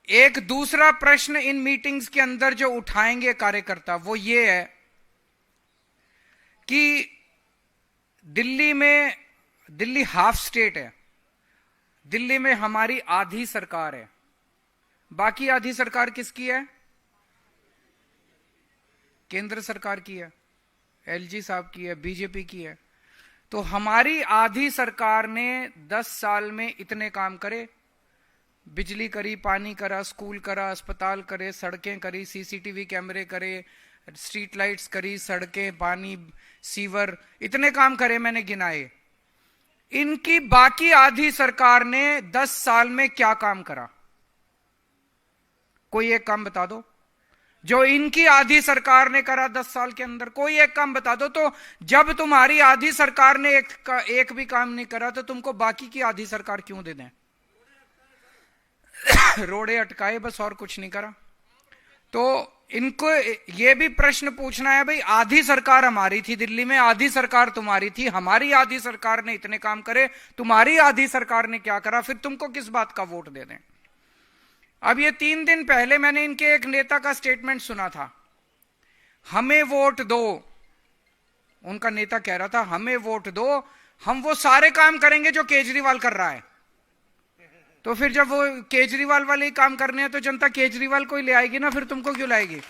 एक दूसरा प्रश्न इन मीटिंग्स के अंदर जो उठाएंगे कार्यकर्ता वो ये है कि दिल्ली हाफ स्टेट है, दिल्ली में हमारी आधी सरकार है, बाकी आधी सरकार किसकी है? केंद्र सरकार की है, एलजी साहब की है, बीजेपी की है। तो हमारी आधी सरकार ने 10 साल में इतने काम करे, बिजली करी, पानी करा, स्कूल करा, अस्पताल करे, सड़कें करी, सीसीटीवी कैमरे करे, स्ट्रीट लाइट्स करी, सड़कें, पानी, सीवर, इतने काम करे, मैंने गिनाए। इनकी बाकी आधी सरकार ने 10 साल में क्या काम करा? कोई एक काम बता दो जो इनकी आधी सरकार ने करा 10 साल के अंदर। कोई एक काम बता दो। तो जब तुम्हारी आधी सरकार ने एक भी काम नहीं करा तो तुमको बाकी की आधी सरकार क्यों दे दें? रोड़े अटकाए बस, और कुछ नहीं करा। तो इनको यह भी प्रश्न पूछना है, भाई आधी सरकार हमारी थी दिल्ली में, आधी सरकार तुम्हारी थी, हमारी आधी सरकार ने इतने काम करे, तुम्हारी आधी सरकार ने क्या करा? फिर तुमको किस बात का वोट दे दें? अब ये 3 दिन पहले मैंने इनके एक नेता का स्टेटमेंट सुना था, हमें वोट दो। उनका नेता कह रहा था हमें वोट दो, हम वो सारे काम करेंगे जो केजरीवाल कर रहा है। तो फिर जब वो केजरीवाल वाले ही काम करने हैं तो जनता केजरीवाल को ही ले आएगी ना, फिर तुमको क्यों लाएगी?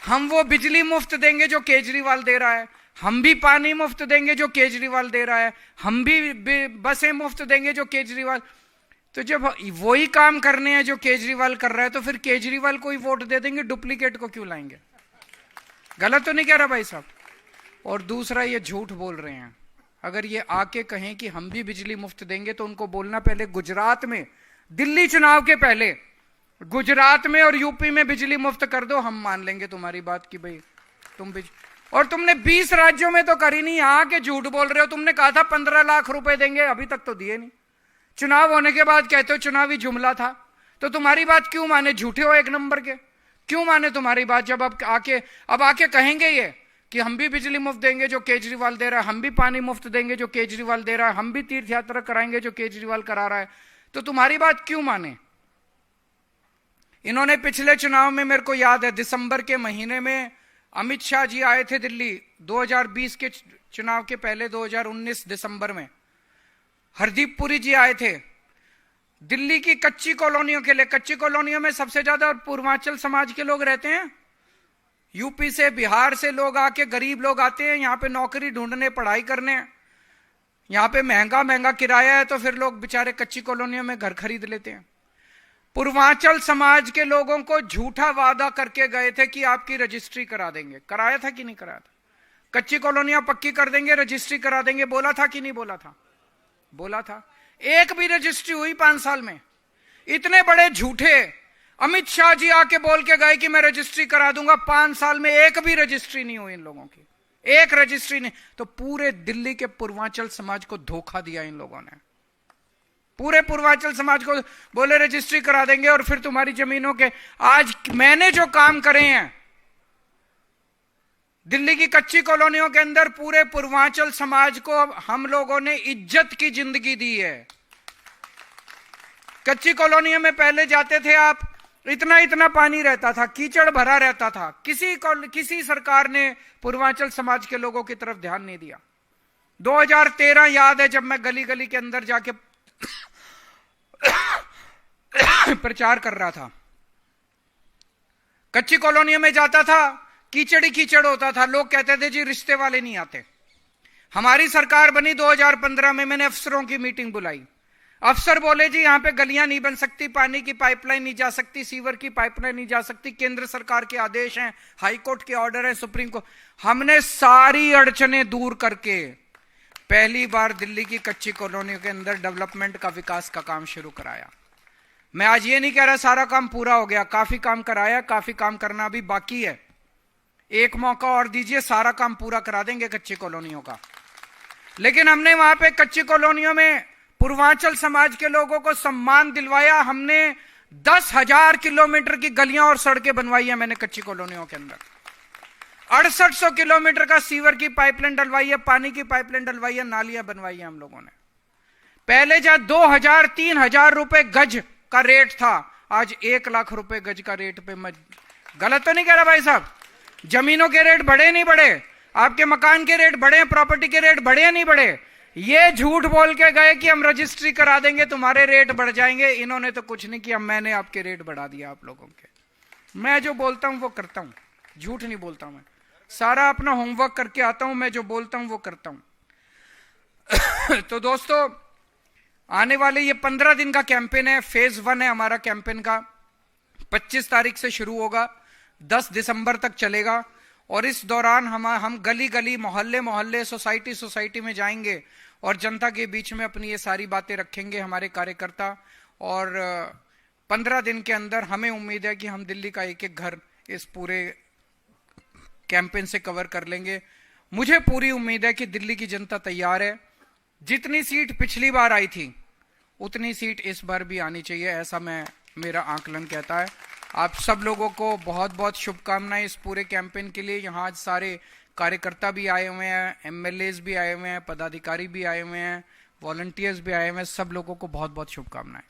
हम वो बिजली मुफ्त देंगे जो केजरीवाल दे रहा है, हम भी पानी मुफ्त देंगे जो केजरीवाल दे रहा है, हम भी बसें मुफ्त देंगे जो केजरीवाल। तो जब वही काम करने हैं जो केजरीवाल कर रहा है तो फिर केजरीवाल को ही वोट दे देंगे, डुप्लीकेट को क्यों लाएंगे? गलत तो नहीं कह रहा भाई साहब? और दूसरा, ये झूठ बोल रहे हैं। अगर ये आके कहें कि हम भी बिजली मुफ्त देंगे तो उनको बोलना पहले गुजरात में, दिल्ली चुनाव के पहले गुजरात में और यूपी में बिजली मुफ्त कर दो, हम मान लेंगे तुम्हारी बात कि भाई तुम और तुमने 20 राज्यों में तो करी नहीं, यहां के झूठ बोल रहे हो। तुमने कहा था 15 लाख रुपए देंगे, अभी तक तो दिए नहीं। चुनाव होने के बाद कहते हो चुनावी जुमला था। तो तुम्हारी बात क्यों माने? झूठे हो एक नंबर के, क्यों माने तुम्हारी बात? जब अब आके कहेंगे ये कि हम भी बिजली मुफ्त देंगे जो केजरीवाल दे रहा है, हम भी पानी मुफ्त देंगे जो केजरीवाल दे रहा है, हम भी तीर्थ यात्रा कराएंगे जो केजरीवाल करा रहा है, तो तुम्हारी बात क्यों माने? इन्होंने पिछले चुनाव में, मेरे को याद है, दिसंबर के महीने में अमित शाह जी आए थे दिल्ली, 2020 के चुनाव के पहले 2019 दिसंबर में हरदीप पुरी जी आए थे दिल्ली की कच्ची कॉलोनियों के लिए। कच्ची कॉलोनियों में सबसे ज्यादा पूर्वांचल समाज के लोग रहते हैं, यूपी से, बिहार से लोग आके, गरीब लोग आते हैं यहाँ पे नौकरी ढूंढने, पढ़ाई करने। यहाँ पे महंगा महंगा किराया है तो फिर लोग बेचारे कच्ची कॉलोनियों में घर खरीद लेते हैं। पूर्वांचल समाज के लोगों को झूठा वादा करके गए थे कि आपकी रजिस्ट्री करा देंगे। कराया था कि नहीं कराया था? कच्ची कॉलोनियां पक्की कर देंगे, रजिस्ट्री करा देंगे, बोला था कि नहीं बोला था? बोला था। एक भी रजिस्ट्री हुई 5 साल में? इतने बड़े झूठे अमित शाह जी आके बोल के गए कि मैं रजिस्ट्री करा दूंगा, 5 साल में एक भी रजिस्ट्री नहीं हुई इन लोगों की, एक रजिस्ट्री नहीं। तो पूरे दिल्ली के पूर्वांचल समाज को धोखा दिया इन लोगों ने। पूरे पूर्वांचल समाज को बोले रजिस्ट्री करा देंगे और फिर तुम्हारी जमीनों के, आज मैंने जो काम करे हैं दिल्ली की कच्ची कॉलोनियों के अंदर, पूरे पूर्वांचल समाज को हम लोगों ने इज्जत की जिंदगी दी है। कच्ची कॉलोनियों में पहले जाते थे आप, इतना इतना पानी रहता था, कीचड़ भरा रहता था, किसी सरकार ने पूर्वांचल समाज के लोगों की तरफ ध्यान नहीं दिया। 2013 याद है जब मैं गली गली के अंदर जाके प्रचार कर रहा था, कच्ची कॉलोनियों में जाता था, कीचड़ ही कीचड़ होता था, लोग कहते थे जी रिश्ते वाले नहीं आते। हमारी सरकार बनी 2015 में, मैंने अफसरों की मीटिंग बुलाई। अफसर बोले जी यहां पे गलियां नहीं बन सकती, पानी की पाइपलाइन नहीं जा सकती, सीवर की पाइपलाइन नहीं जा सकती, केंद्र सरकार के आदेश हैं, हाई कोर्ट के ऑर्डर है, सुप्रीम कोर्ट। हमने सारी अड़चने दूर करके पहली बार दिल्ली की कच्ची कॉलोनियों के अंदर डेवलपमेंट का, विकास का काम शुरू कराया। मैं आज ये नहीं कह रहा सारा काम पूरा हो गया, काफी काम कराया, काफी काम करना अभी बाकी है। एक मौका और दीजिए, सारा काम पूरा करा देंगे कच्ची कॉलोनियों का। लेकिन हमने वहां पे कच्ची कॉलोनियों में पूर्वांचल समाज के लोगों को सम्मान दिलवाया। हमने 10,000 किलोमीटर की गलियां और सड़कें बनवाई है मैंने कच्ची कॉलोनियों के अंदर। 6800 किलोमीटर का सीवर की पाइपलाइन डलवाई है, पानी की पाइपलाइन डलवाई है, नालियां बनवाई है हम लोगों ने। पहले जब 2000 3000 रुपए गज का रेट था, आज 1 लाख रुपए गज का रेट पे मैं गलत तो नहीं कह रहा भाई साहब? जमीनों के रेट बढ़े नहीं बढ़े? आपके मकान के रेट बढ़े, प्रॉपर्टी के रेट बढ़े नहीं बढ़े? ये झूठ बोल के गए कि हम रजिस्ट्री करा देंगे, तुम्हारे रेट बढ़ जाएंगे। इन्होंने तो कुछ नहीं किया, मैंने आपके रेट बढ़ा दिया आप लोगों के। मैं जो बोलता हूं वो करता हूं, झूठ नहीं बोलता मैं। सारा अपना होमवर्क करके आता हूं, मैं जो बोलता हूं वो करता हूं। तो दोस्तों, आने वाले ये 15 दिन का कैंपेन है, फेज 1 है हमारा कैंपेन का। 25 तारीख से शुरू होगा, 10 दिसंबर तक चलेगा। और इस दौरान हम गली गली, मोहल्ले मोहल्ले, सोसाइटी सोसाइटी में जाएंगे और जनता के बीच में अपनी ये सारी बातें रखेंगे हमारे कार्यकर्ता। और 15 दिन के अंदर हमें उम्मीद है कि हम दिल्ली का एक एक घर इस पूरे कैंपेन से कवर कर लेंगे। मुझे पूरी उम्मीद है कि दिल्ली की जनता तैयार है। जितनी सीट पिछली बार आई थी उतनी सीट इस बार भी आनी चाहिए, ऐसा मेरा आकलन कहता है। आप सब लोगों को बहुत बहुत शुभकामनाएं इस पूरे कैंपेन के लिए। यहाँ आज सारे कार्यकर्ता भी आए हुए हैं, एमएलएज भी आए हुए हैं, पदाधिकारी भी आए हुए हैं, वॉलंटियर्स भी आए हुए हैं। सब लोगों को बहुत बहुत शुभकामनाएं।